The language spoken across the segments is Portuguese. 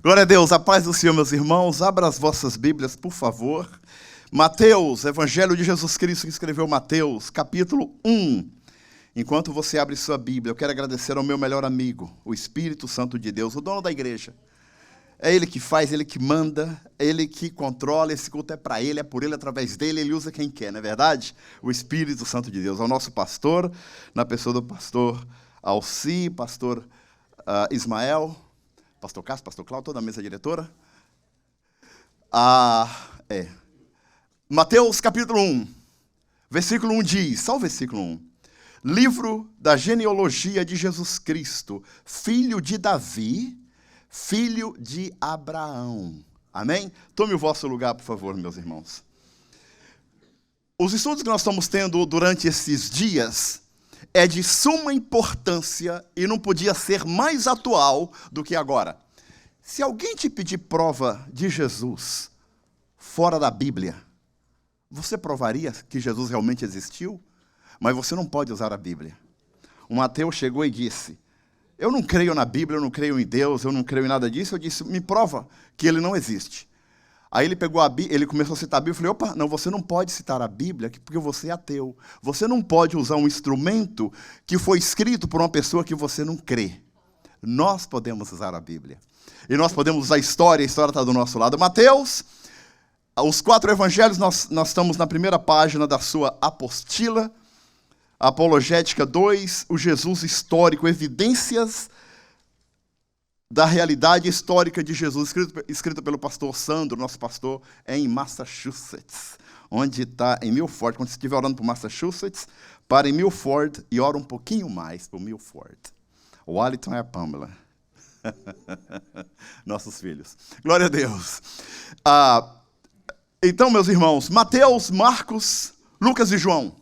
Glória a Deus, a paz do Senhor, meus irmãos. Abra as vossas Bíblias, por favor. Mateus, Evangelho de Jesus Cristo, que escreveu Mateus, capítulo 1. Enquanto você abre sua Bíblia, eu quero agradecer ao meu melhor amigo, o Espírito Santo de Deus, o dono da igreja. É Ele que faz, Ele que manda, Ele que controla, esse culto é para Ele, é por Ele, através dEle, Ele usa quem quer, não é verdade? O Espírito Santo de Deus, é o nosso pastor, na pessoa do pastor Alci, pastor Ismael, pastor Cássio, pastor Cláudio, toda a mesa diretora. Mateus capítulo 1, versículo 1 diz, só o versículo 1. Livro da genealogia de Jesus Cristo, filho de Davi, filho de Abraão. Amém? Tome o vosso lugar, por favor, meus irmãos. Os estudos que nós estamos tendo durante esses dias é de suma importância e não podia ser mais atual do que agora. Se alguém te pedir prova de Jesus fora da Bíblia, você provaria que Jesus realmente existiu? Mas você não pode usar a Bíblia. Um ateu chegou e disse, eu não creio na Bíblia, eu não creio em Deus, eu não creio em nada disso. Eu disse, me prova que ele não existe. Aí ele pegou a Bíblia, ele começou a citar a Bíblia, eu falei, opa, não, você não pode citar a Bíblia porque você é ateu. Você não pode usar um instrumento que foi escrito por uma pessoa que você não crê. Nós podemos usar a Bíblia. E nós podemos usar a história está do nosso lado. Mateus, os 4 evangelhos, nós estamos na primeira página da sua apostila, Apologética 2, o Jesus histórico, evidências da realidade histórica de Jesus, escrito pelo pastor Sandro, nosso pastor, em Massachusetts, onde está em Milford. Quando você estiver orando por Massachusetts, para em Milford e ora um pouquinho mais por Milford. O Wellington é a Pamela. Nossos filhos. Glória a Deus. Então, meus irmãos, Mateus, Marcos, Lucas e João,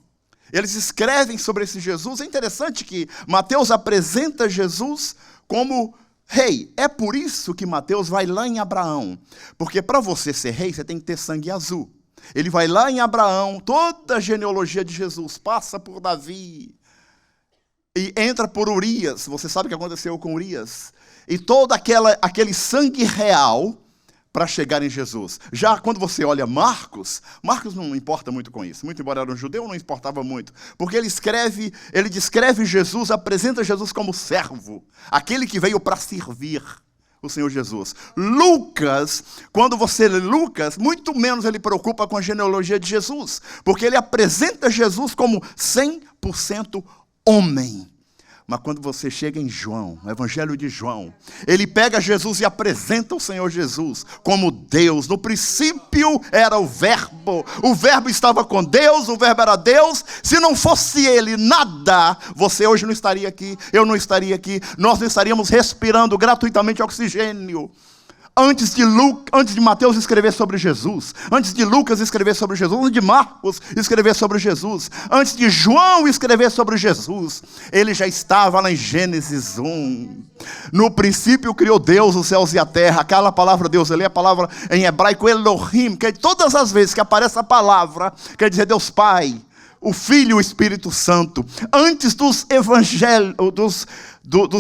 eles escrevem sobre esse Jesus. É interessante que Mateus apresenta Jesus como rei. É por isso que Mateus vai lá em Abraão. Porque para você ser rei, você tem que ter sangue azul. Ele vai lá em Abraão, toda a genealogia de Jesus, passa por Davi e entra por Urias. Você sabe o que aconteceu com Urias? E todo aquele sangue real para chegar em Jesus. Já quando você olha Marcos não importa muito com isso. Muito embora era um judeu, não importava muito. Porque ele descreve Jesus, apresenta Jesus como servo. Aquele que veio para servir o Senhor Jesus. Lucas, quando você lê Lucas, muito menos ele preocupa com a genealogia de Jesus. Porque ele apresenta Jesus como 100% homem. Mas quando você chega em João, no Evangelho de João, ele pega Jesus e apresenta o Senhor Jesus como Deus. No princípio era o Verbo estava com Deus, o Verbo era Deus. Se não fosse Ele, nada, você hoje não estaria aqui, eu não estaria aqui, nós não estaríamos respirando gratuitamente oxigênio. Antes de Mateus escrever sobre Jesus, antes de Lucas escrever sobre Jesus, antes de Marcos escrever sobre Jesus, antes de João escrever sobre Jesus, ele já estava lá em Gênesis 1. No princípio criou Deus os céus e a terra. Aquela palavra Deus ali é a palavra em hebraico Elohim, que todas as vezes que aparece a palavra, quer dizer Deus Pai, o Filho e o Espírito Santo. Antes dos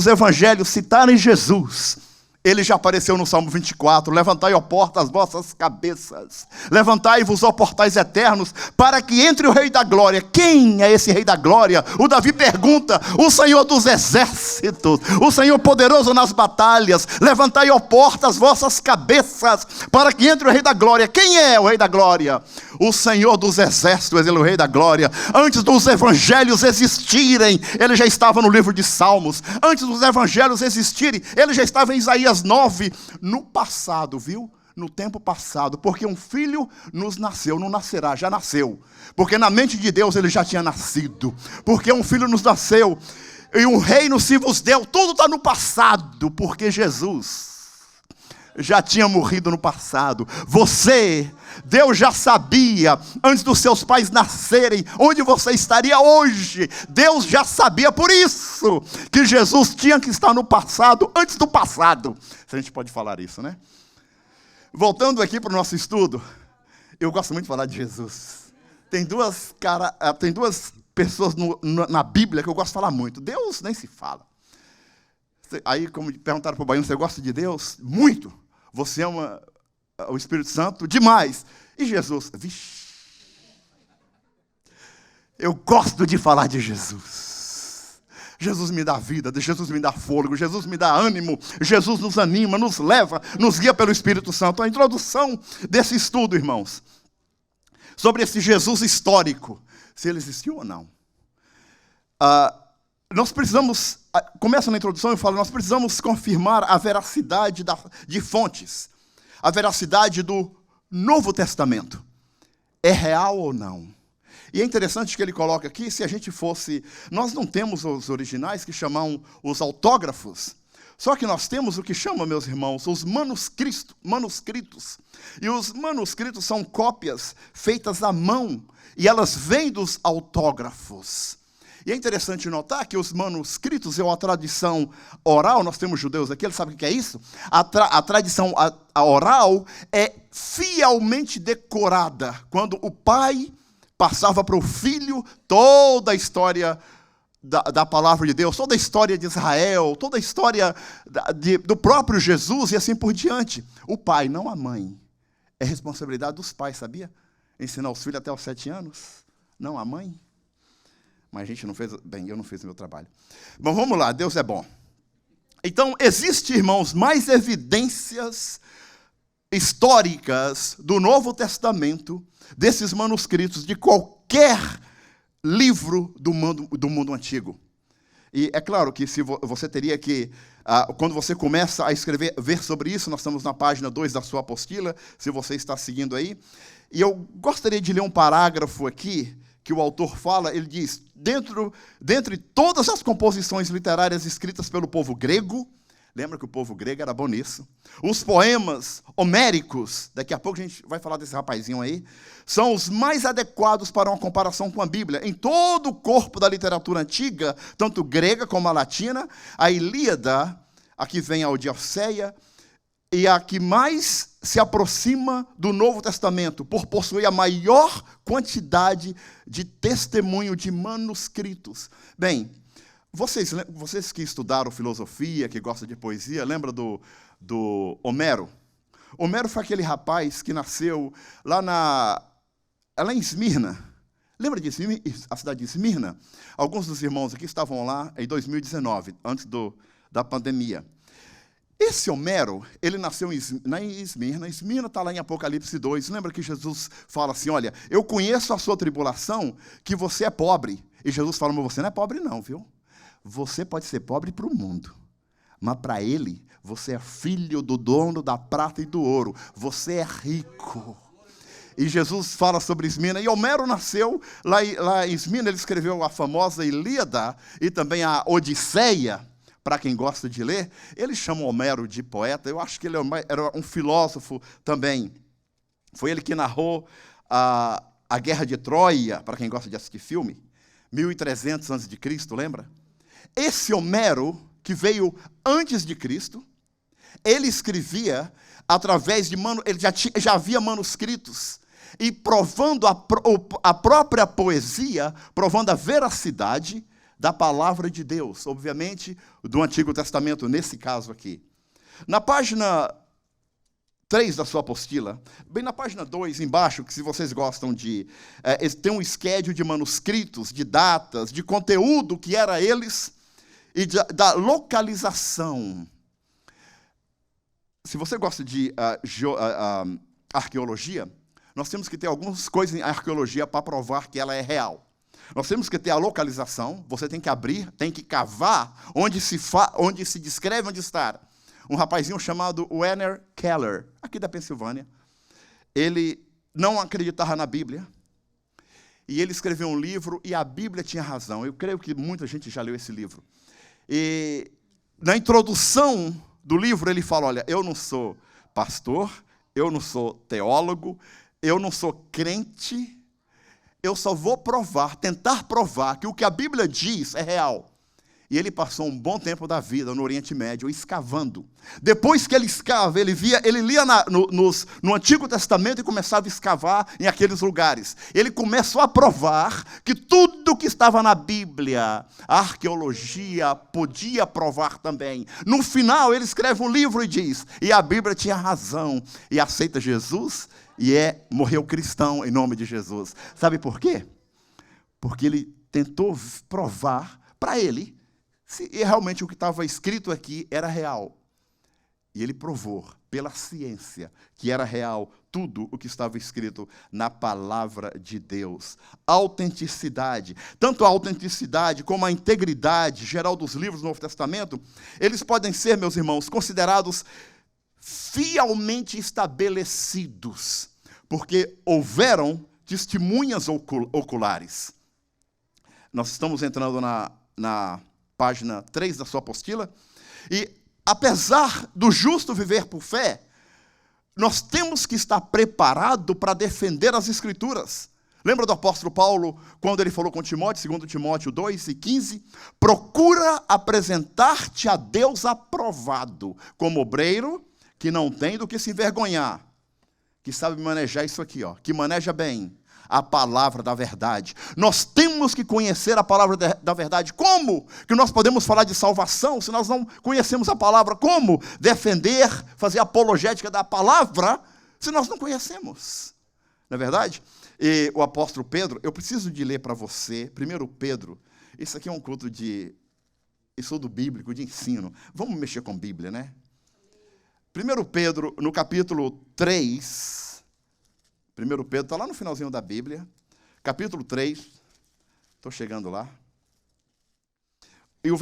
evangelhos citarem Jesus, ele já apareceu no Salmo 24, levantai, ó porta, as vossas cabeças, levantai-vos, ó portais eternos, para que entre o Rei da Glória. Quem é esse Rei da Glória? O Davi pergunta, o Senhor dos exércitos, o Senhor poderoso nas batalhas. Levantai, ó porta, as vossas cabeças, para que entre o Rei da Glória. Quem é o Rei da Glória? O Senhor dos exércitos, ele é o Rei da Glória. Antes dos evangelhos existirem, ele já estava no livro de Salmos. Antes dos evangelhos existirem, ele já estava em Isaías 9, no passado, viu? No tempo passado, porque um filho nos nasceu, não nascerá, já nasceu. Porque na mente de Deus ele já tinha nascido. Porque um filho nos nasceu e um reino se vos deu, tudo está no passado, porque Jesus já tinha morrido no passado. Deus já sabia, antes dos seus pais nascerem, onde você estaria hoje. Deus já sabia, por isso que Jesus tinha que estar no passado, antes do passado. Se a gente pode falar isso, né? Voltando aqui para o nosso estudo, eu gosto muito de falar de Jesus. Tem duas pessoas na Bíblia que eu gosto de falar muito. Deus nem se fala. Aí, como perguntaram para o baiano, você gosta de Deus? Muito. você ama o Espírito Santo demais. E Jesus, vixe, eu gosto de falar de Jesus. Jesus me dá vida, Jesus me dá fôlego, Jesus me dá ânimo, Jesus nos anima, nos leva, nos guia pelo Espírito Santo. A introdução desse estudo, irmãos, sobre esse Jesus histórico, se ele existiu ou não. Nós precisamos, começa na introdução, eu falo, nós precisamos confirmar a veracidade de fontes, a veracidade do Novo Testamento. É real ou não? E é interessante que ele coloca aqui, se a gente fosse, nós não temos os originais que chamam os autógrafos, só que nós temos o que chama, meus irmãos, os manuscritos. E os manuscritos são cópias feitas à mão, e elas vêm dos autógrafos. E é interessante notar que os manuscritos é uma tradição oral, nós temos judeus aqui, eles sabem o que é isso? A tradição oral é fielmente decorada, quando o pai passava para o filho toda a história da palavra de Deus, toda a história de Israel, toda a história do próprio Jesus e assim por diante. O pai, não a mãe. É responsabilidade dos pais, sabia? Ensinar os filhos até os 7 anos, não a mãe. Mas a gente não fez, bem, eu não fiz o meu trabalho. Bom, vamos lá, Deus é bom. Então, existem, irmãos, mais evidências históricas do Novo Testamento, desses manuscritos, de qualquer livro do mundo antigo. E é claro que se você teria que, quando você começa a ver sobre isso, nós estamos na página 2 da sua apostila, se você está seguindo aí, e eu gostaria de ler um parágrafo aqui, que o autor fala, ele diz, dentre todas as composições literárias escritas pelo povo grego, lembra que o povo grego era bom nisso, os poemas homéricos, daqui a pouco a gente vai falar desse rapazinho aí, são os mais adequados para uma comparação com a Bíblia. Em todo o corpo da literatura antiga, tanto grega como a latina, a Ilíada, aqui vem a Odisseia, e a que mais se aproxima do Novo Testamento, por possuir a maior quantidade de testemunho de manuscritos. Bem, vocês que estudaram filosofia, que gostam de poesia, lembra do Homero? Homero foi aquele rapaz que nasceu lá em Esmirna. Lembra de a cidade de Esmirna? Alguns dos irmãos aqui estavam lá em 2019, antes da pandemia. Esse Homero, ele nasceu em Esmirna. Esmirna está lá em Apocalipse 2. Lembra que Jesus fala assim, olha, eu conheço a sua tribulação, que você é pobre. E Jesus fala, mas você não é pobre não, viu? Você pode ser pobre para o mundo, mas para ele, você é filho do dono da prata e do ouro. Você é rico. E Jesus fala sobre Esmirna. E Homero nasceu lá em Esmirna. Ele escreveu a famosa Ilíada e também a Odisseia. Para quem gosta de ler, eles chamam Homero de poeta. Eu acho que ele era um filósofo também. Foi ele que narrou a Guerra de Troia, para quem gosta de assistir filme, 1300 a.C., lembra? Esse Homero, que veio antes de Cristo, ele escrevia através de... Ele já havia manuscritos, e provando a própria poesia, provando a veracidade da palavra de Deus, obviamente, do Antigo Testamento, nesse caso aqui. Na página 3 da sua apostila, bem na página 2, embaixo, que se vocês gostam de... tem um schedule de manuscritos, de datas, de conteúdo que era eles, e da localização. Se você gosta de arqueologia, nós temos que ter algumas coisas em arqueologia para provar que ela é real. Nós temos que ter a localização, você tem que abrir, tem que cavar onde se descreve onde está. Um rapazinho chamado Werner Keller, aqui da Pensilvânia, ele não acreditava na Bíblia, e ele escreveu um livro, e a Bíblia tinha razão. Eu creio que muita gente já leu esse livro. E na introdução do livro ele fala, olha, eu não sou pastor, eu não sou teólogo, eu não sou crente, eu só vou tentar provar que o que a Bíblia diz é real. E ele passou um bom tempo da vida no Oriente Médio escavando. Depois que ele escava, ele lia no Antigo Testamento e começava a escavar em aqueles lugares. Ele começou a provar que tudo que estava na Bíblia, a arqueologia podia provar também. No final, ele escreve um livro e diz, e a Bíblia tinha razão, e aceita Jesus, e morreu cristão em nome de Jesus. Sabe por quê? Porque ele tentou provar para ele se realmente o que estava escrito aqui era real. E ele provou, pela ciência, que era real tudo o que estava escrito na palavra de Deus. Autenticidade. Tanto a autenticidade como a integridade geral dos livros do Novo Testamento, eles podem ser, meus irmãos, considerados fielmente estabelecidos, porque houveram testemunhas oculares. Nós estamos entrando na página 3 da sua apostila, e apesar do justo viver por fé, nós temos que estar preparados para defender as Escrituras. Lembra do apóstolo Paulo, quando ele falou com Timóteo, 2 Timóteo 2:15? Procura apresentar-te a Deus aprovado, como obreiro que não tem do que se envergonhar, que sabe manejar isso aqui, que maneja bem a palavra da verdade. Nós temos que conhecer a palavra da verdade. Como que nós podemos falar de salvação se nós não conhecemos a palavra? Como defender, fazer apologética da palavra se nós não conhecemos? Não é verdade? E o apóstolo Pedro, eu preciso de ler para você, 1 Pedro, isso aqui é um culto de estudo bíblico, de ensino. Vamos mexer com Bíblia, né? 1 Pedro, no capítulo 3, 1 Pedro está lá no finalzinho da Bíblia, capítulo 3, estou chegando lá, e o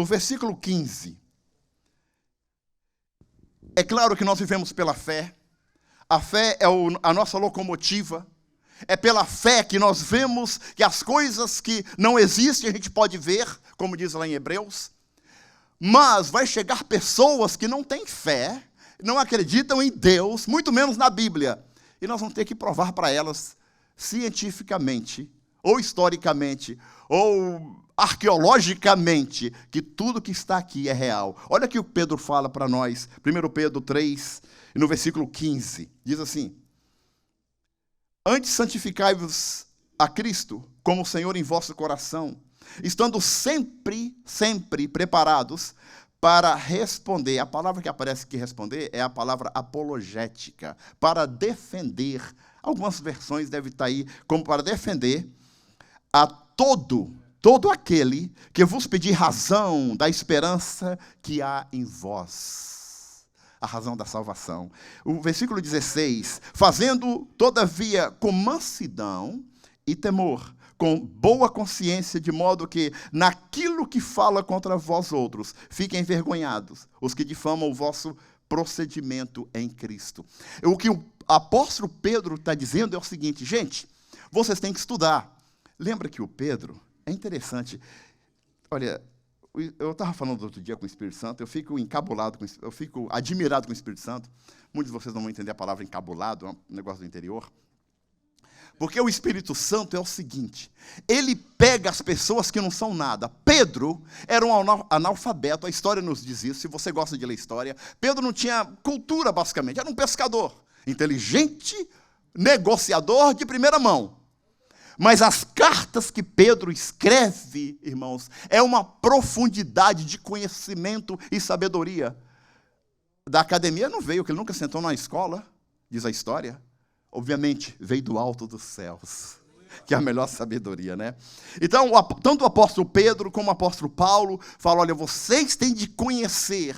versículo 15. É claro que nós vivemos pela fé, a fé é a nossa locomotiva, é pela fé que nós vemos que as coisas que não existem a gente pode ver, como diz lá em Hebreus, mas vai chegar pessoas que não têm fé, não acreditam em Deus, muito menos na Bíblia, e nós vamos ter que provar para elas, cientificamente, ou historicamente, ou arqueologicamente, que tudo que está aqui é real. Olha o que o Pedro fala para nós, 1 Pedro 3, no versículo 15, diz assim: antes santificai-vos a Cristo como Senhor em vosso coração, estando sempre preparados para responder. A palavra que aparece aqui, responder, é a palavra apologética, para defender. Algumas versões devem estar aí como para defender a todo aquele que vos pedir razão da esperança que há em vós. A razão da salvação. O versículo 16, fazendo, todavia, com mansidão e temor, com boa consciência, de modo que, naquilo que fala contra vós outros, fiquem envergonhados os que difamam o vosso procedimento em Cristo. O que o apóstolo Pedro está dizendo é o seguinte: gente, vocês têm que estudar. Lembra que o Pedro, é interessante, olha, eu estava falando outro dia com o Espírito Santo, eu fico eu fico admirado com o Espírito Santo. Muitos de vocês não vão entender a palavra encabulado, é um negócio do interior. Porque o Espírito Santo é o seguinte, ele pega as pessoas que não são nada. Pedro era um analfabeto, a história nos diz isso, se você gosta de ler história. Pedro não tinha cultura, basicamente, era um pescador, inteligente, negociador de primeira mão. Mas as cartas que Pedro escreve, irmãos, é uma profundidade de conhecimento e sabedoria. Da academia não veio, porque ele nunca sentou na escola, diz a história. Obviamente, veio do alto dos céus, que é a melhor sabedoria, né? Então, tanto o apóstolo Pedro como o apóstolo Paulo falam: olha, vocês têm de conhecer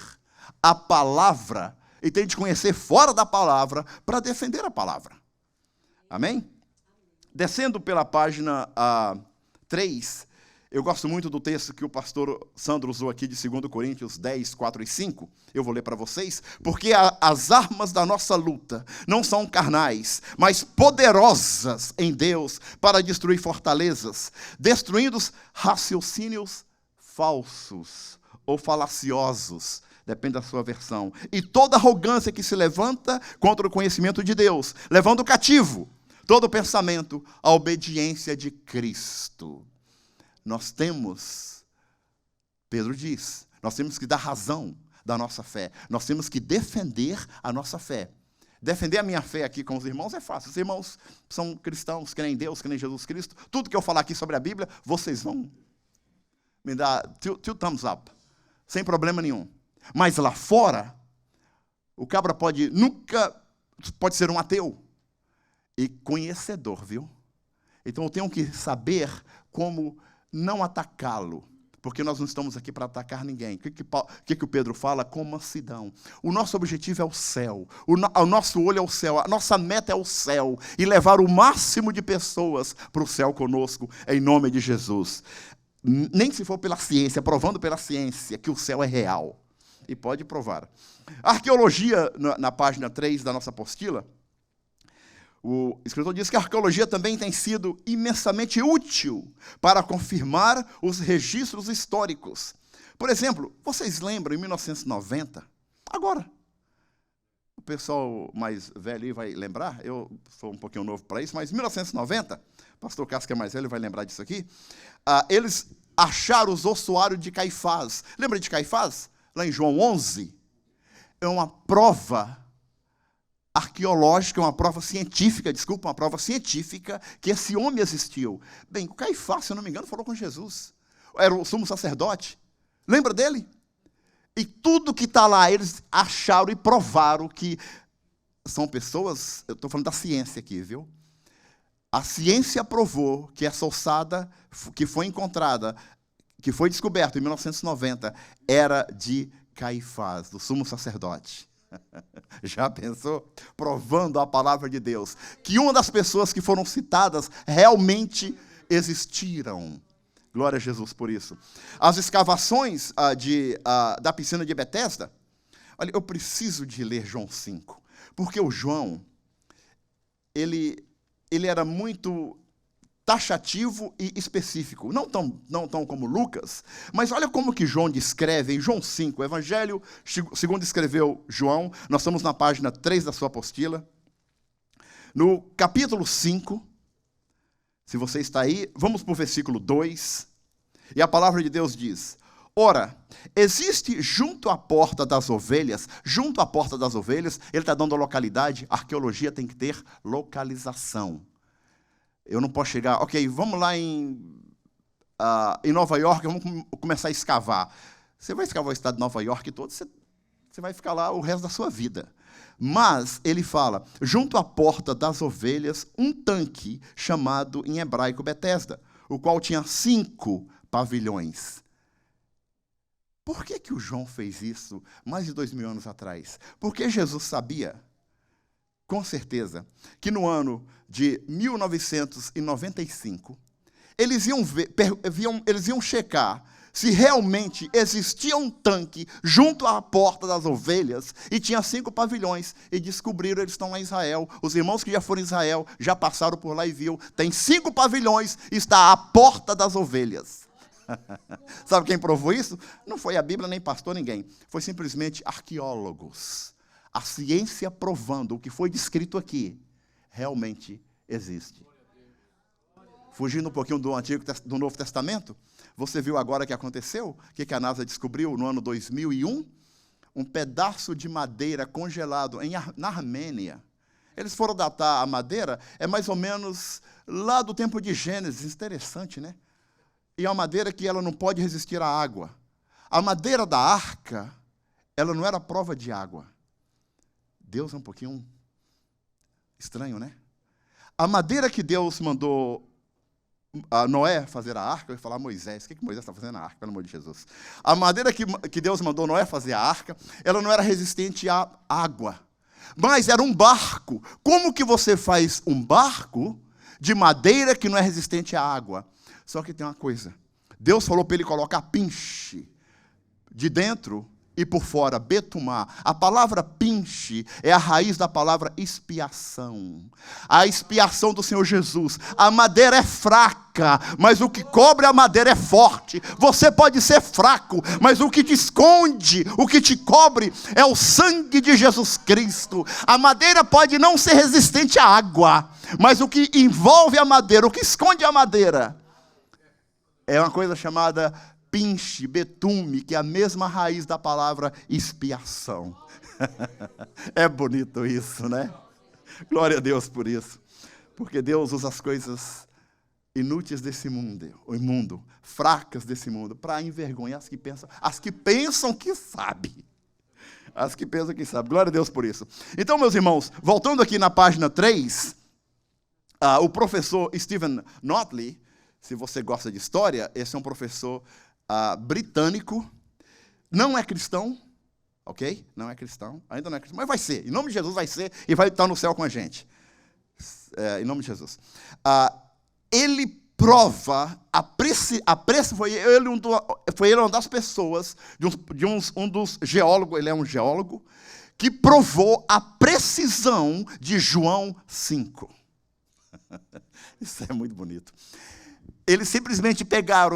a palavra, e têm de conhecer fora da palavra, para defender a palavra. Amém? Descendo pela página 3, eu gosto muito do texto que o pastor Sandro usou aqui de 2 Coríntios 10, 4 e 5. Eu vou ler para vocês. Porque as armas da nossa luta não são carnais, mas poderosas em Deus para destruir fortalezas, destruindo os raciocínios falsos ou falaciosos, depende da sua versão, e toda arrogância que se levanta contra o conhecimento de Deus, levando cativo todo pensamento à obediência de Cristo. Nós temos Pedro diz, nós temos que dar razão da nossa fé. Nós temos que defender a nossa fé. Defender a minha fé aqui com os irmãos é fácil. Os irmãos são cristãos, creem em Deus, creem em Jesus Cristo. Tudo que eu falar aqui sobre a Bíblia, vocês vão me dar two thumbs up. Sem problema nenhum. Mas lá fora, o cabra pode ser um ateu. E conhecedor, viu? Então eu tenho que saber como não atacá-lo. Porque nós não estamos aqui para atacar ninguém. O que o Pedro fala? Com mansidão. O nosso objetivo é o céu. O nosso olho é o céu. A nossa meta é o céu. E levar o máximo de pessoas para o céu conosco, em nome de Jesus. Nem se for pela ciência, provando pela ciência que o céu é real. E pode provar. A arqueologia, na página 3 da nossa apostila, o escritor diz que a arqueologia também tem sido imensamente útil para confirmar os registros históricos. Por exemplo, vocês lembram, em 1990, agora, o pessoal mais velho aí vai lembrar, eu sou um pouquinho novo para isso, mas em 1990, o pastor Cássio, que é mais velho, vai lembrar disso aqui, eles acharam os ossuários de Caifás. Lembra de Caifás? Lá em João 11, é uma prova arqueológica, uma prova científica, que esse homem existiu. Bem, o Caifás, se eu não me engano, falou com Jesus. Era o sumo sacerdote. Lembra dele? E tudo que está lá, eles acharam e provaram que são pessoas, eu estou falando da ciência aqui, viu? A ciência provou que essa ossada que foi encontrada, que foi descoberta em 1990, era de Caifás, do sumo sacerdote. Já pensou? Provando a palavra de Deus, que uma das pessoas que foram citadas realmente existiram. Glória a Jesus por isso. As escavações da piscina de Betesda, olha, eu preciso de ler João 5, porque o João, ele era muito taxativo e específico, não tão como Lucas, mas olha como que João descreve em João 5, o Evangelho segundo escreveu João, nós estamos na página 3 da sua apostila, no capítulo 5, se você está aí, vamos para o versículo 2, e a palavra de Deus diz, ora, existe junto à porta das ovelhas, ele está dando a localidade, a arqueologia tem que ter localização. Eu não posso chegar, ok, vamos lá em Nova York, vamos começar a escavar. Você vai escavar o estado de Nova York todo, você vai ficar lá o resto da sua vida. Mas ele fala, junto à porta das ovelhas, um tanque chamado em hebraico Betesda, o qual tinha 5 pavilhões. Por que o João fez isso mais de 2000 anos atrás? Porque Jesus sabia, com certeza, que no ano de 1995, eles iam checar se realmente existia um tanque junto à porta das ovelhas e tinha 5 pavilhões, e descobriram, eles estão lá em Israel, os irmãos que já foram em Israel, já passaram por lá e viu, tem 5 pavilhões, está à porta das ovelhas. Sabe quem provou isso? Não foi a Bíblia, nem pastor, ninguém, foi simplesmente arqueólogos. A ciência provando o que foi descrito aqui, realmente existe. Fugindo um pouquinho do Novo Testamento, você viu agora o que aconteceu? O que a NASA descobriu no ano 2001? Um pedaço de madeira congelado na Armênia. Eles foram datar a madeira, é mais ou menos lá do tempo de Gênesis, interessante, né? E é uma madeira que ela não pode resistir à água. A madeira da arca, ela não era prova de água. Deus é um pouquinho estranho, né? A madeira que Deus mandou a Noé fazer a arca, eu ia falar Moisés, o que Moisés está fazendo na arca, pelo amor de Jesus? A madeira que Deus mandou Noé fazer a arca, ela não era resistente à água, mas era um barco. Como que você faz um barco de madeira que não é resistente à água? Só que tem uma coisa, Deus falou para ele colocar pinche de dentro e por fora, betumar. A palavra pinche é a raiz da palavra expiação. A expiação do Senhor Jesus. A madeira é fraca, mas o que cobre a madeira é forte. Você pode ser fraco, mas o que te esconde, o que te cobre é o sangue de Jesus Cristo. A madeira pode não ser resistente à água, mas o que envolve a madeira, o que esconde a madeira, é uma coisa chamada pinche, betume, que é a mesma raiz da palavra expiação. É bonito isso, né? Glória a Deus por isso. Porque Deus usa as coisas inúteis desse mundo, o imundo, fracas desse mundo, para envergonhar as que pensam que sabem. As que pensam que sabem. Glória a Deus por isso. Então, meus irmãos, voltando aqui na página 3, o professor Stephen Notley, se você gosta de história, esse é um professor britânico, não é cristão, ok? Não é cristão, ainda não é cristão, mas vai ser, em nome de Jesus vai ser, e vai estar no céu com a gente. Em nome de Jesus. Ele prova, foi ele uma das pessoas, um dos geólogos, ele é um geólogo, que provou a precisão de João 5. Isso é muito bonito. Eles simplesmente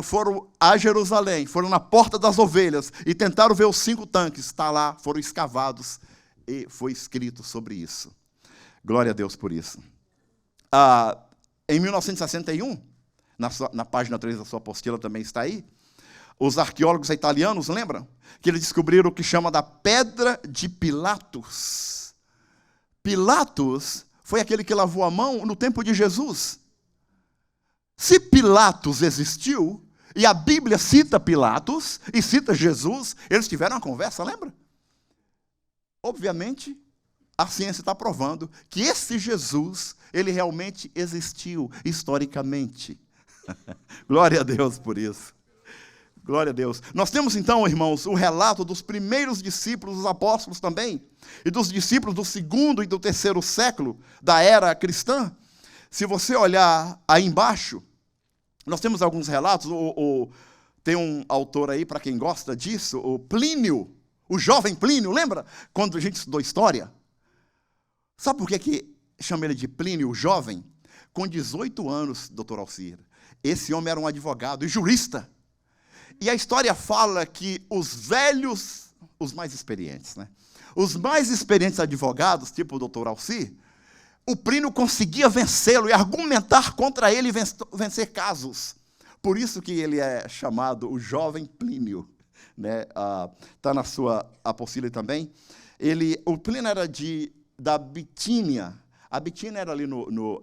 foram a Jerusalém, foram na Porta das Ovelhas e tentaram ver os 5 tanques. Está lá, foram escavados e foi escrito sobre isso. Glória a Deus por isso. Em 1961, na página 3 da sua apostila também está aí, os arqueólogos italianos, lembram? Que eles descobriram o que chama da Pedra de Pilatos. Pilatos foi aquele que lavou a mão no tempo de Jesus. Se Pilatos existiu, e a Bíblia cita Pilatos, e cita Jesus, eles tiveram uma conversa, lembra? Obviamente, a ciência está provando que esse Jesus, ele realmente existiu, historicamente. Glória a Deus por isso. Glória a Deus. Nós temos então, irmãos, o relato dos primeiros discípulos, os apóstolos também, e dos discípulos do 2º e do 3º século da era cristã. Se você olhar aí embaixo, nós temos alguns relatos, tem um autor aí, para quem gosta disso, o Plínio, o jovem Plínio, lembra? Quando a gente estudou história. Sabe por que chama ele de Plínio, o jovem? Com 18 anos, doutor Alcir, esse homem era um advogado e jurista. E a história fala que os velhos, os mais experientes, né? Os mais experientes advogados, tipo o doutor Alcir, o Plínio conseguia vencê-lo e argumentar contra ele e vencer casos. Por isso que ele é chamado o jovem Plínio. Está na sua apostila também. O Plínio era da Bitínia. A Bitínia era ali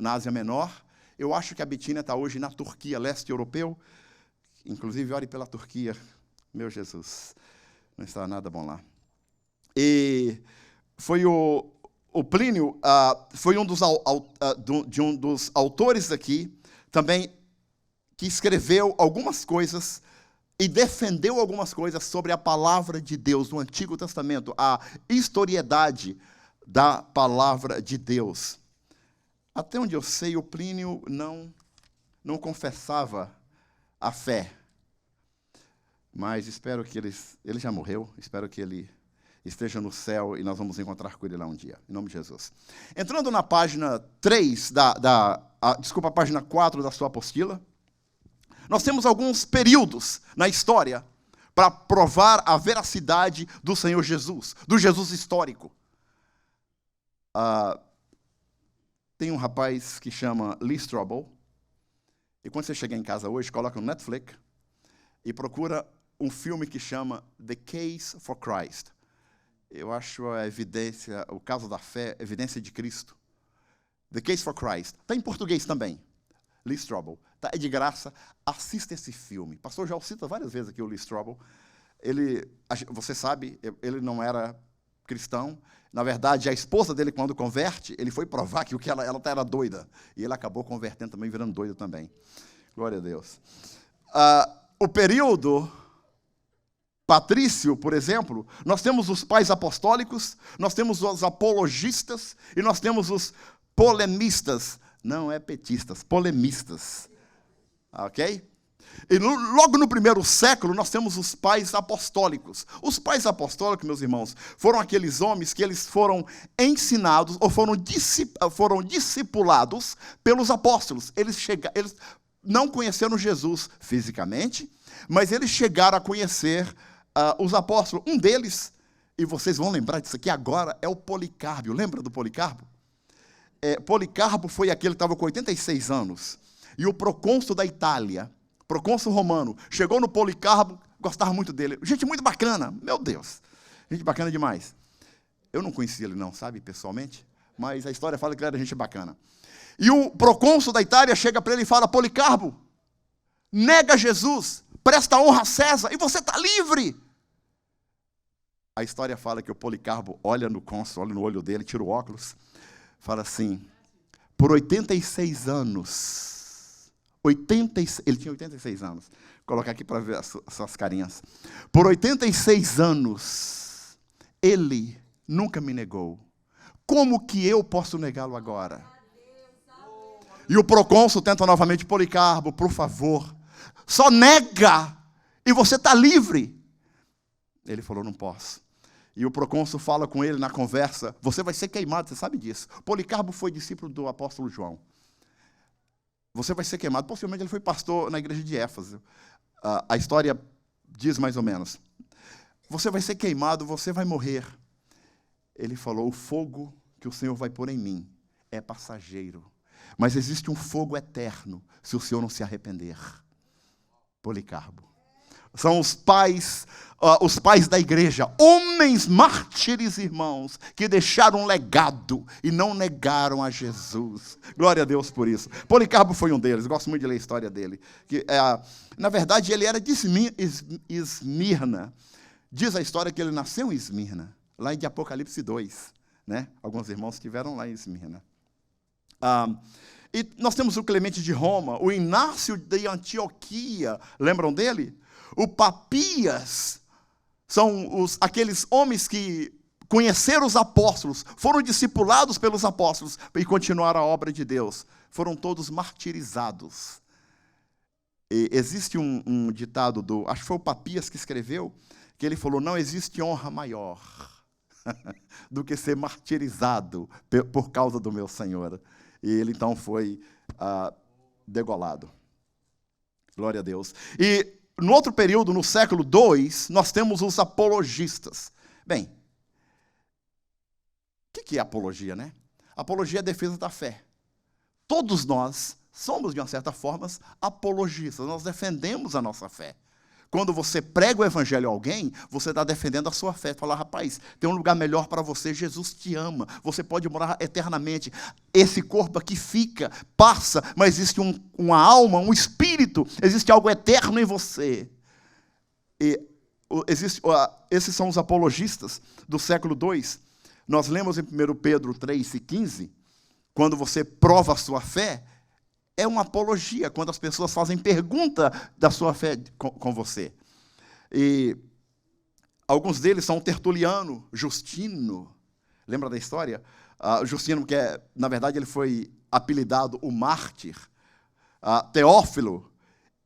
na Ásia Menor. Eu acho que a Bitínia está hoje na Turquia, leste europeu. Inclusive, ore pela Turquia. Meu Jesus, não está nada bom lá. E foi o Plínio foi um dos autores aqui, também, que escreveu algumas coisas e defendeu algumas coisas sobre a palavra de Deus no Antigo Testamento, a historiedade da palavra de Deus. Até onde eu sei, o Plínio não confessava a fé. Mas espero que ele já morreu, espero que ele esteja no céu e nós vamos encontrar com ele lá um dia, em nome de Jesus. Entrando na página 3, a página 4 da sua apostila, nós temos alguns períodos na história para provar a veracidade do Senhor Jesus, do Jesus histórico. Tem um rapaz que chama Lee Strobel, e quando você chegar em casa hoje, coloca no Netflix e procura um filme que chama The Case for Christ. Eu acho a evidência, o caso da fé, evidência de Cristo. The Case for Christ. Está em português também. Lee Strobel. É de graça. Assista esse filme. O pastor já cita várias vezes aqui o Lee Strobel. Você sabe, ele não era cristão. Na verdade, a esposa dele, quando converte, ele foi provar que ela era doida. E ele acabou convertendo também, virando doido também. Glória a Deus. O período patrício, por exemplo, nós temos os pais apostólicos, nós temos os apologistas e nós temos os polemistas. Não é petistas, polemistas. Ok? E logo no 1º século, nós temos os pais apostólicos. Os pais apostólicos, meus irmãos, foram aqueles homens que eles foram ensinados ou foram discipulados pelos apóstolos. Eles não conheceram Jesus fisicamente, mas eles chegaram a conhecer os apóstolos. Um deles, e vocês vão lembrar disso aqui agora, é o Policarpo. Lembra do Policarpo? Policarpo foi aquele que estava com 86 anos. E o procônsul da Itália, procônsul romano, chegou no Policarpo gostava muito dele. Gente muito bacana, meu Deus. Gente bacana demais. Eu não conhecia ele não, sabe, pessoalmente, mas a história fala que ele era gente bacana. E o procônsul da Itália chega para ele e fala: Policarpo, nega Jesus, presta honra a César e você está livre. A história fala que o Policarpo olha no cônsul, olha no olho dele, tira o óculos, fala assim: por 86 anos, ele tinha 86 anos, vou colocar aqui para ver as suas carinhas. Por 86 anos, ele nunca me negou. Como que eu posso negá-lo agora? E o procônsul tenta novamente: Policarpo, por favor, só nega e você está livre. Ele falou: não posso. E o procônsul fala com ele na conversa: você vai ser queimado, você sabe disso. Policarpo foi discípulo do apóstolo João. Você vai ser queimado. Possivelmente ele foi pastor na igreja de Éfeso. A história diz mais ou menos. Você vai ser queimado, você vai morrer. Ele falou: o fogo que o Senhor vai pôr em mim é passageiro. Mas existe um fogo eterno se o Senhor não se arrepender. Policarpo. São os pais da igreja, homens mártires, irmãos, que deixaram um legado e não negaram a Jesus. Glória a Deus por isso. Policarpo foi um deles, gosto muito de ler a história dele. Na verdade, ele era de Esmirna. Diz a história que ele nasceu em Esmirna, lá em Apocalipse 2. Né? Alguns irmãos estiveram lá em Esmirna. E nós temos o Clemente de Roma, o Inácio de Antioquia, lembram dele? O Papias, são aqueles homens que conheceram os apóstolos, foram discipulados pelos apóstolos e continuaram a obra de Deus. Foram todos martirizados. E existe um ditado acho que foi o Papias que escreveu, que ele falou: não existe honra maior do que ser martirizado por causa do meu Senhor. E ele então foi degolado. Glória a Deus. E no outro período, no século II, nós temos os apologistas. Bem, o que é apologia, né? Apologia é a defesa da fé. Todos nós somos, de uma certa forma, apologistas. Nós defendemos a nossa fé. Quando você prega o evangelho a alguém, você está defendendo a sua fé. Fala: rapaz, tem um lugar melhor para você, Jesus te ama, você pode morar eternamente. Esse corpo aqui fica, passa, mas existe uma alma, um espírito, existe algo eterno em você. E esses são os apologistas do século II. Nós lemos em 1 Pedro 3:15, quando você prova a sua fé, é uma apologia, quando as pessoas fazem pergunta da sua fé com você. E alguns deles são Tertuliano, Justino. Lembra da história? Justino, que na verdade ele foi apelidado o mártir. Teófilo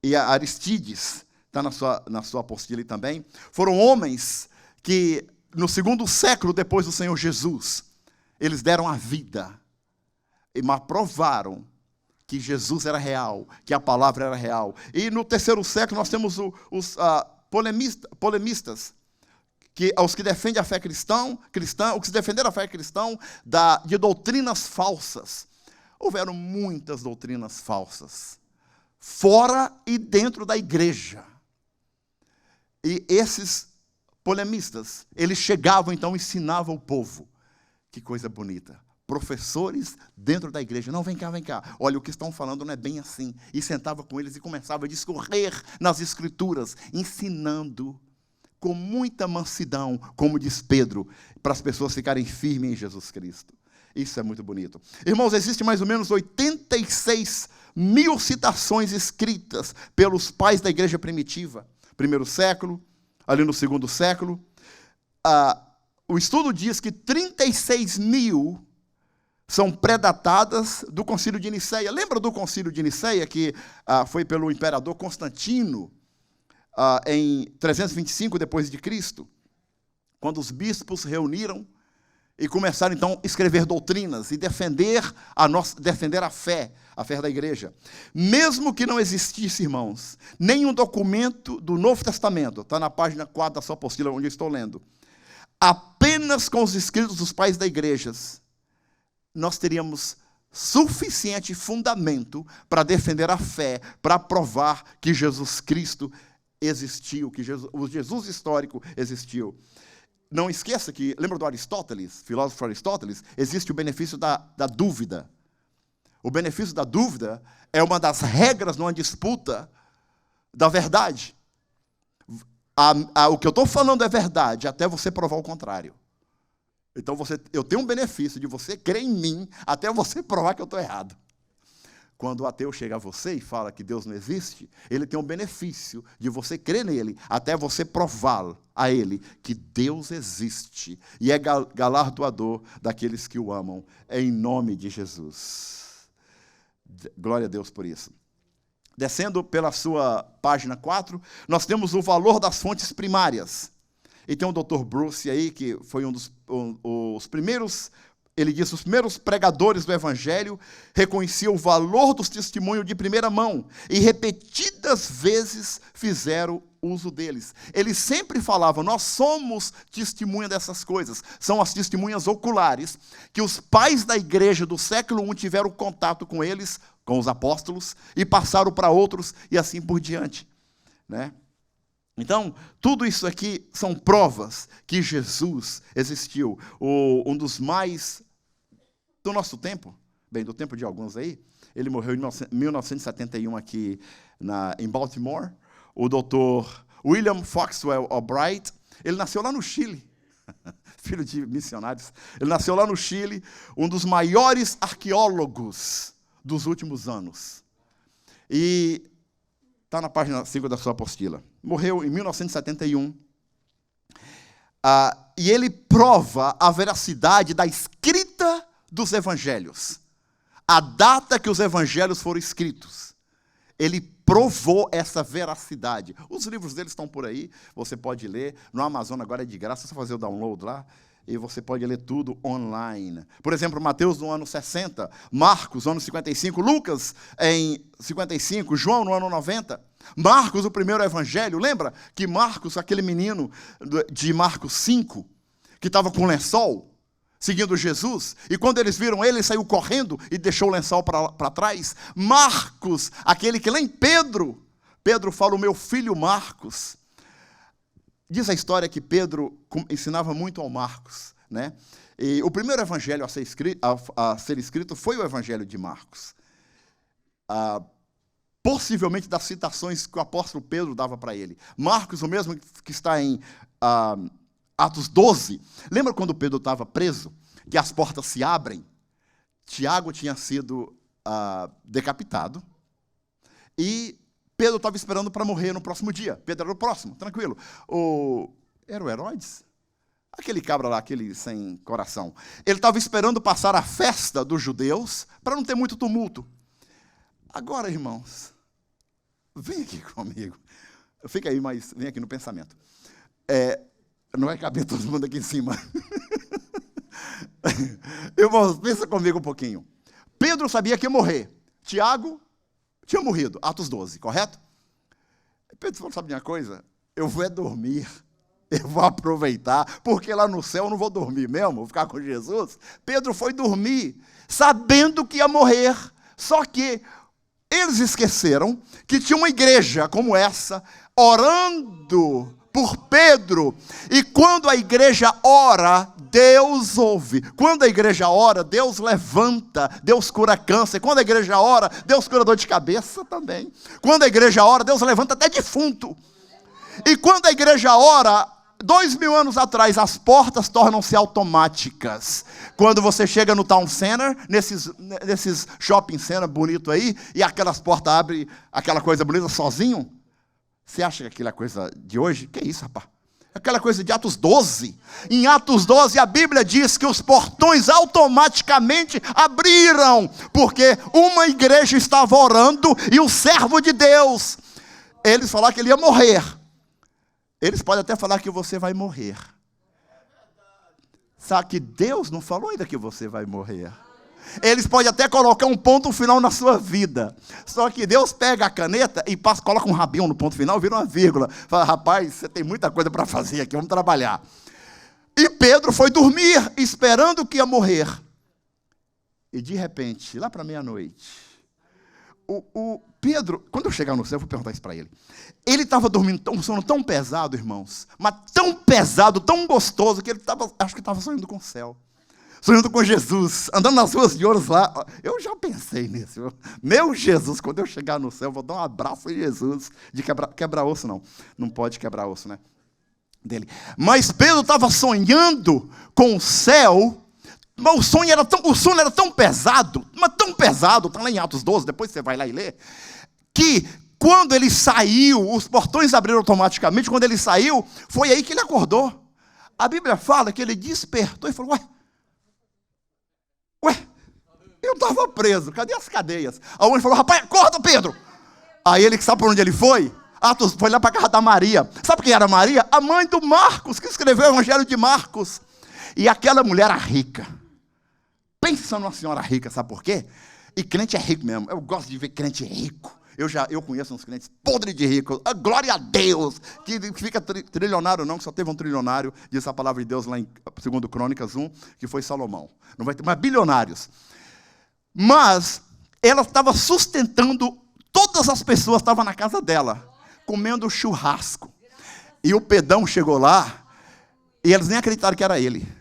e Aristides, está na sua apostila também. Foram homens que, no 2º século depois do Senhor Jesus, eles deram a vida, mas provaram que Jesus era real, que a palavra era real. E no 3º século nós temos os polemistas, os que defendem a fé cristã, os que defenderam a fé cristã de doutrinas falsas. Houveram muitas doutrinas falsas, fora e dentro da igreja. E esses polemistas, eles chegavam então e ensinavam o povo. Que coisa bonita. Professores dentro da igreja: não, vem cá, olha, o que estão falando não é bem assim. E sentava com eles e começava a discorrer nas escrituras, ensinando com muita mansidão, como diz Pedro, para as pessoas ficarem firmes em Jesus Cristo. Isso é muito bonito. Irmãos, existem mais ou menos 86 mil citações escritas pelos pais da igreja primitiva. 1º século, ali no 2º século. O estudo diz que 36 mil são predatadas do Concílio de Niceia. Lembra do Concílio de Niceia, que foi pelo imperador Constantino, em 325 depois de Cristo, quando os bispos reuniram e começaram então a escrever doutrinas e defender a fé da igreja. Mesmo que não existisse, irmãos, nenhum documento do Novo Testamento, está na página 4 da sua apostila, onde eu estou lendo, apenas com os escritos dos pais da igreja, nós teríamos suficiente fundamento para defender a fé, para provar que Jesus Cristo existiu, que o Jesus histórico existiu. Não esqueça que, lembra do Aristóteles, filósofo Aristóteles, existe o benefício da dúvida. O benefício da dúvida é uma das regras numa disputa da verdade. O que eu estou falando é verdade, até você provar o contrário. Então, eu tenho um benefício de você crer em mim, até você provar que eu estou errado. Quando o ateu chega a você e fala que Deus não existe, ele tem um benefício de você crer nele, até você provar a ele que Deus existe e é galardoador daqueles que o amam, em nome de Jesus. Glória a Deus por isso. Descendo pela sua página 4, nós temos o valor das fontes primárias. E tem o Dr. Bruce aí, que foi os primeiros... Ele diz, os primeiros pregadores do Evangelho reconheciam o valor dos testemunhos de primeira mão e repetidas vezes fizeram uso deles. Eles sempre falavam, nós somos testemunha dessas coisas. São as testemunhas oculares que os pais da igreja do século I tiveram contato com eles, com os apóstolos, e passaram para outros e assim por diante, né? Então, tudo isso aqui são provas que Jesus existiu. Um dos mais do nosso tempo, bem, do tempo de alguns aí, ele morreu em 1971 aqui em Baltimore. O Dr. William Foxwell Albright, ele nasceu lá no Chile, filho de missionários. Ele nasceu lá no Chile, um dos maiores arqueólogos dos últimos anos. E está na página 5 da sua apostila. Morreu em 1971. E ele prova a veracidade da escrita dos evangelhos. A data que os evangelhos foram escritos. Ele provou essa veracidade. Os livros deles estão por aí, você pode ler. No Amazon agora é de graça, é só fazer o download lá. E você pode ler tudo online. Por exemplo, Mateus no ano 60, Marcos no ano 55, Lucas em 55, João no ano 90. Marcos, o primeiro evangelho, lembra que Marcos, aquele menino de Marcos 5, que estava com lençol, seguindo Jesus, e quando eles viram ele saiu correndo e deixou o lençol para trás. Marcos, aquele que lá em Pedro fala, o meu filho Marcos. Diz a história que Pedro ensinava muito ao Marcos, né? E o primeiro evangelho a ser escrito foi o evangelho de Marcos. Possivelmente das citações que o apóstolo Pedro dava para ele. Marcos, o mesmo que está em Atos 12. Lembra quando Pedro estava preso, que as portas se abrem? Tiago tinha sido decapitado e Pedro estava esperando para morrer no próximo dia. Pedro era o próximo, tranquilo. Era o Herodes? Aquele cabra lá, aquele sem coração. Ele estava esperando passar a festa dos judeus para não ter muito tumulto. Agora, irmãos, vem aqui comigo. Fica aí, mas vem aqui no pensamento. Não vai caber todo mundo aqui em cima. Irmãos, pensa comigo um pouquinho. Pedro sabia que ia morrer. Tiago tinha morrido, Atos 12, correto? Pedro falou, sabe de uma coisa? Eu vou dormir, eu vou aproveitar, porque lá no céu eu não vou dormir mesmo, vou ficar com Jesus. Pedro foi dormir, sabendo que ia morrer, só que eles esqueceram que tinha uma igreja como essa, orando por Pedro, e quando a igreja ora, Deus ouve. Quando a igreja ora, Deus levanta, Deus cura câncer. Quando a igreja ora, Deus cura dor de cabeça também. Quando a igreja ora, Deus levanta até defunto. E quando a igreja ora, 2000 anos atrás, as portas tornam-se automáticas. Quando você chega no Town Center, nesses shopping center bonito aí, e aquelas portas abrem, aquela coisa bonita sozinho. Você acha que aquilo é coisa de hoje? Que isso, rapaz? Aquela coisa de Atos 12. Em Atos 12, a Bíblia diz que os portões automaticamente abriram, porque uma igreja estava orando e o servo de Deus, eles falaram que ele ia morrer. Eles podem até falar que você vai morrer. Sabe que Deus não falou ainda que você vai morrer. Eles podem até colocar um ponto final na sua vida. Só que Deus pega a caneta e coloca um rabinho no ponto final, vira uma vírgula. Fala, rapaz, você tem muita coisa para fazer aqui, vamos trabalhar. E Pedro foi dormir, esperando que ia morrer. E de repente, lá para meia-noite, Pedro, quando eu chegar no céu, eu vou perguntar isso para ele. Ele estava dormindo um sono tão pesado, irmãos, mas tão pesado, tão gostoso, que ele estava, acho que estava sonhando com o céu. Sonhando com Jesus, andando nas ruas de ouros lá. Eu já pensei nisso. Meu Jesus, quando eu chegar no céu, eu vou dar um abraço em Jesus. De quebrar osso, não. Não pode quebrar osso, né? Dele. Mas Pedro estava sonhando com o céu. Mas o sono era tão pesado, mas tão pesado, está lá em Atos 12, depois você vai lá e lê, que quando ele saiu, os portões abriram automaticamente, quando ele saiu, foi aí que ele acordou. A Bíblia fala que ele despertou e falou, ué, eu estava preso, cadê as cadeias? A mãe falou, rapaz, acorda, Pedro. Aí ele, sabe por onde ele foi? Atos, foi lá para a casa da Maria. Sabe quem era Maria? A mãe do Marcos, que escreveu o Evangelho de Marcos. E aquela mulher era rica. Pensa numa senhora rica, sabe por quê? E crente é rico mesmo. Eu gosto de ver crente rico. Eu conheço uns crentes podres de rico. Glória a Deus. Que fica trilionário não, que só teve um trilionário, diz a palavra de Deus lá em 2 Crônicas 1, que foi Salomão. Não vai ter mais bilionários. Mas ela estava sustentando, todas as pessoas estavam na casa dela, comendo churrasco. E o Pedão chegou lá, e eles nem acreditaram que era ele.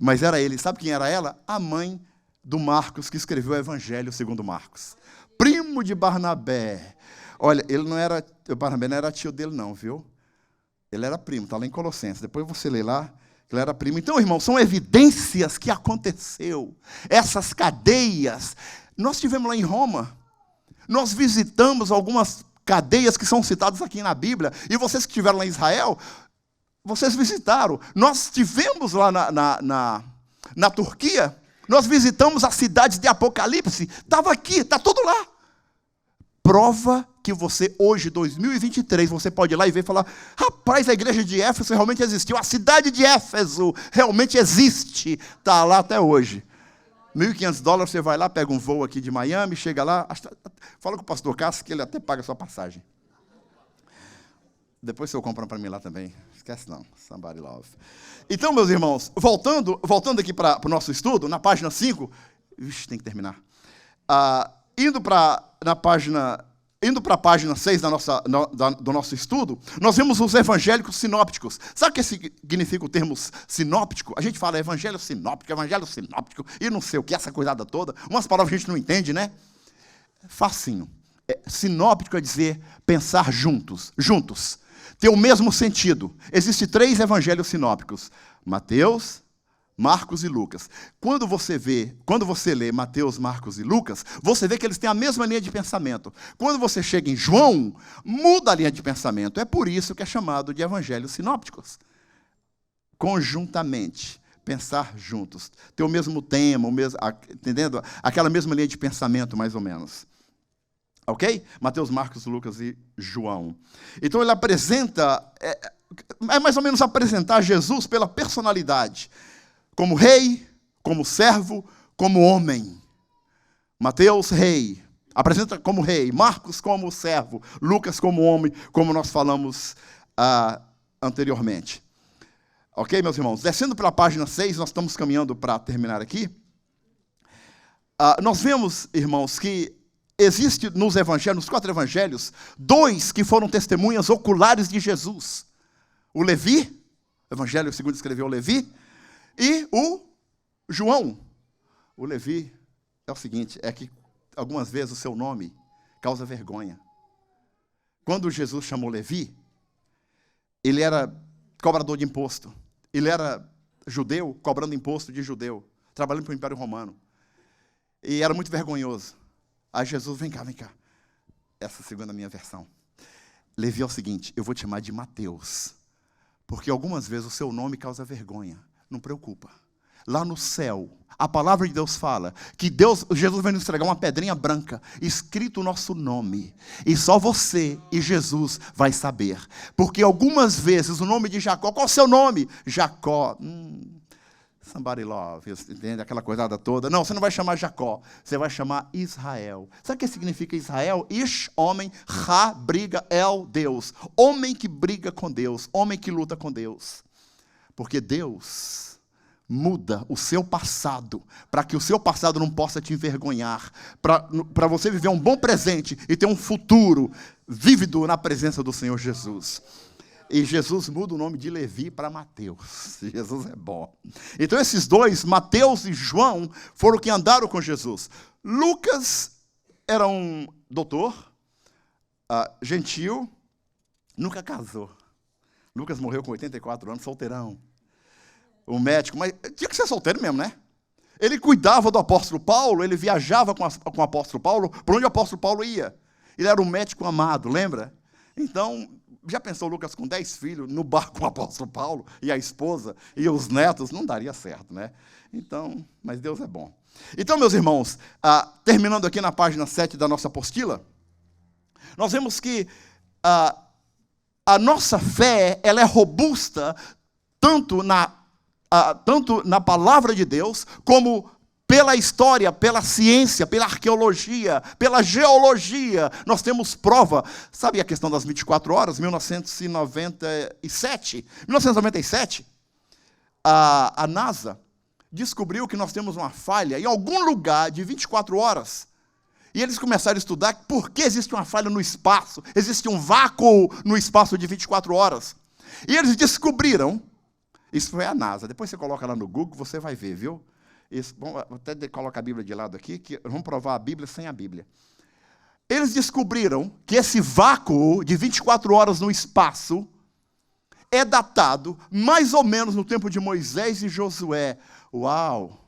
Mas era ele. Sabe quem era ela? A mãe do Marcos, que escreveu o Evangelho segundo Marcos. Primo de Barnabé. Olha, ele não era, o Barnabé não era tio dele não, viu? Ele era primo, está lá em Colossenses. Depois você lê lá, que ele era primo. Então, irmão, são evidências que aconteceu. Essas cadeias. Nós estivemos lá em Roma. Nós visitamos algumas cadeias que são citadas aqui na Bíblia. E vocês que estiveram lá em Israel, vocês visitaram. Nós estivemos lá na Turquia. Nós visitamos as cidades de Apocalipse. Estava aqui, está tudo lá. Prova que você, hoje, 2023, você pode ir lá e ver e falar, rapaz, a igreja de Éfeso realmente existiu. A cidade de Éfeso realmente existe. Está lá até hoje. $1.500, você vai lá, pega um voo aqui de Miami, chega lá, fala com o pastor Cássio que ele até paga a sua passagem. Depois você compra para mim lá também. Esquece não. Somebody love. Então, meus irmãos, voltando aqui para o nosso estudo, na página 5, tem que terminar. Indo para a página 6 do nosso estudo, nós vemos os evangélicos sinópticos. Sabe o que significa o termo sinóptico? A gente fala evangelho sinóptico, e não sei o que, essa coisada toda. Umas palavras a gente não entende, né? Facinho. Sinóptico é dizer pensar juntos. Tem o mesmo sentido. Existem 3 evangelhos sinópticos: Mateus, Marcos e Lucas. Quando você lê Mateus, Marcos e Lucas, você vê que eles têm a mesma linha de pensamento. Quando você chega em João, muda a linha de pensamento. É por isso que é chamado de evangelhos sinópticos. Conjuntamente, pensar juntos. Ter o mesmo tema, entendendo? Aquela mesma linha de pensamento, mais ou menos. Ok? Mateus, Marcos, Lucas e João. Então ele apresenta, é mais ou menos apresentar Jesus pela personalidade. Como rei, como servo, como homem. Mateus, rei. Apresenta como rei. Marcos como servo. Lucas como homem, como nós falamos anteriormente. Ok, meus irmãos? Descendo pela página 6, nós estamos caminhando para terminar aqui. Nós vemos, irmãos, que existe nos evangelhos, nos 4 evangelhos, 2 que foram testemunhas oculares de Jesus. O Levi, o evangelho segundo escreveu o Levi, e o João. O Levi é o seguinte, é que algumas vezes o seu nome causa vergonha. Quando Jesus chamou Levi, ele era cobrador de imposto. Ele era judeu, cobrando imposto de judeu, trabalhando para o Império Romano. E era muito vergonhoso. Aí Jesus, vem cá. Essa segunda minha versão. Levi é o seguinte, eu vou te chamar de Mateus, porque algumas vezes o seu nome causa vergonha. Não preocupa. Lá no céu, a palavra de Deus fala que Jesus vai nos entregar uma pedrinha branca, escrito o nosso nome. E só você e Jesus vai saber. Porque algumas vezes o nome de Jacó, qual é o seu nome? Jacó. Somebody love, entende? Aquela coisada toda. Não, você não vai chamar Jacó, você vai chamar Israel. Sabe o que significa Israel? Ish, homem, Ra, briga, El, Deus. Homem que briga com Deus, homem que luta com Deus. Porque Deus Muda o seu passado, para que o seu passado não possa te envergonhar, para você viver um bom presente e ter um futuro vívido na presença do Senhor Jesus. E Jesus muda o nome de Levi para Mateus. Jesus é bom. Então esses dois, Mateus e João, foram que andaram com Jesus. Lucas era um doutor, gentil, nunca casou. Lucas morreu com 84 anos, solteirão. O médico, mas tinha que ser solteiro mesmo, né? Ele cuidava do apóstolo Paulo, ele viajava com o apóstolo Paulo, por onde o apóstolo Paulo ia. Ele era um médico amado, lembra? Então, já pensou Lucas com 10 filhos, no barco com o apóstolo Paulo, e a esposa, e os netos? Não daria certo, né? Então, mas Deus é bom. Então, meus irmãos, terminando aqui na página 7 da nossa apostila, nós vemos que a nossa fé, ela é robusta, tanto na palavra de Deus, como pela história, pela ciência, pela arqueologia, pela geologia. Nós temos prova. Sabe a questão das 24 horas? 1997, a NASA descobriu que nós temos uma falha em algum lugar de 24 horas. E eles começaram a estudar por que existe uma falha no espaço, existe um vácuo no espaço de 24 horas. E eles descobriram, isso foi a NASA, depois você coloca lá no Google, você vai ver, viu? Isso, vou até colocar a Bíblia de lado aqui, que vamos provar a Bíblia sem a Bíblia. Eles descobriram que esse vácuo de 24 horas no espaço é datado mais ou menos no tempo de Moisés e Josué. Uau!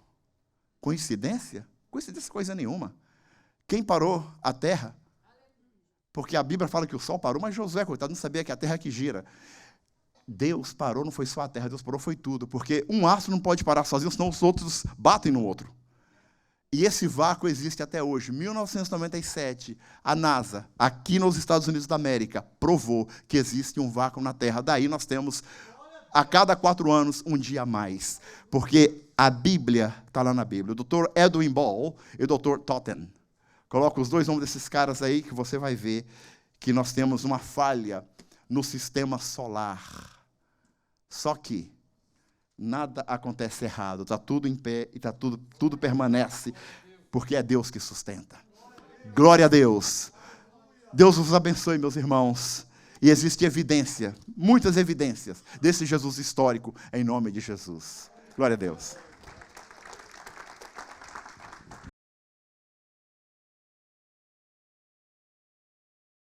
Coincidência? Coincidência coisa nenhuma. Quem parou? A terra. Porque a Bíblia fala que o sol parou, mas Josué, coitado, não sabia que a terra que gira. Deus parou, não foi só a terra, Deus parou, foi tudo. Porque um astro não pode parar sozinho, senão os outros batem no outro. E esse vácuo existe até hoje. 1997, a NASA, aqui nos Estados Unidos da América, provou que existe um vácuo na Terra. Daí nós temos, a cada 4 anos, um dia a mais. Porque a Bíblia está lá na Bíblia. O Dr. Edwin Ball e o Dr. Totten. Coloca os dois nomes desses caras aí que você vai ver que nós temos uma falha no sistema solar. Só que nada acontece errado, está tudo em pé e tudo permanece, porque é Deus que sustenta. Glória a Deus. Deus os abençoe, meus irmãos. E existe evidência, muitas evidências, desse Jesus histórico, em nome de Jesus. Glória a Deus.